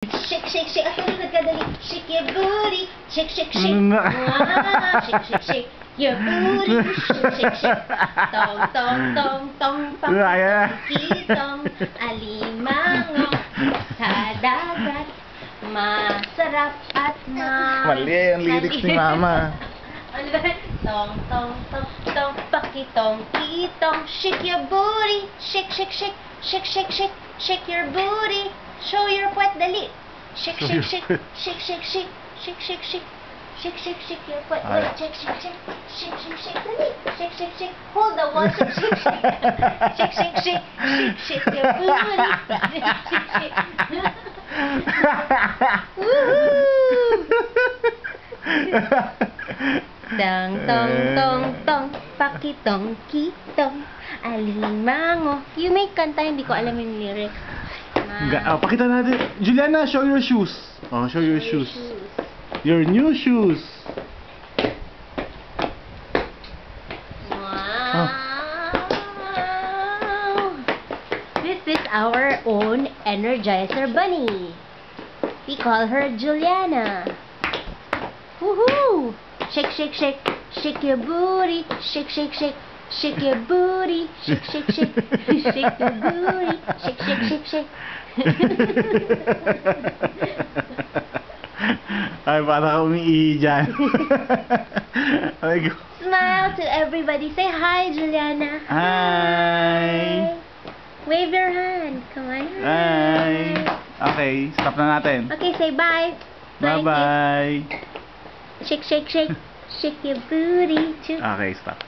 Shake, shake, shake. At tulad ka dali. Shake your booty. Shake, shake, shake. Shake, shake, shake. Your booty. Shake, shake, shake. Tong, tong, tong, tong, tong. Kitong alimango sa dagat. Masarap at Mali ang lyrics ni Mama. Ano ba? Tong, tong, tong, tong, pakitong, kitong. Shake your booty. Shake, shake, shake. Shake, shake, shake. Shake your booty. Show your puwet, dali. Shake, shake, shake. Shake, shake, shake. Shake, shake, shake. Shake, shake, shake your puwet. Wait, shake, shake, shake. Shake, shake, shake. Dali. Shake, shake, shake. Hold the one. Shake, shake, shake. Shake, shake, shake. Shake, shake your booty. Shake, shake, shake. Woohoo! Tong, tong, tong, tong. Pakitong, kitong. Alimango. You may kanta, hindi ko alam yung lyrics. Pakita natin. Juliana, show your shoes. Oh, show your shoes. Your new shoes. Wow. This is our own Energizer Bunny. We call her Juliana. Woohoo! Shake, shake, shake. Shake your booty. Shake, shake, shake. Shake your booty. Shake, shake, shake. Shake your booty. Shake, shake, shake, shake. Ay, parang umiihi dyan. Smile to everybody. Say hi, Juliana. Hi. Wave your hand. Come on. Hi. Okay, stop na natin. Okay, say bye. Bye-bye. Shake, shake, shake. Shake your booty. Okay, stop.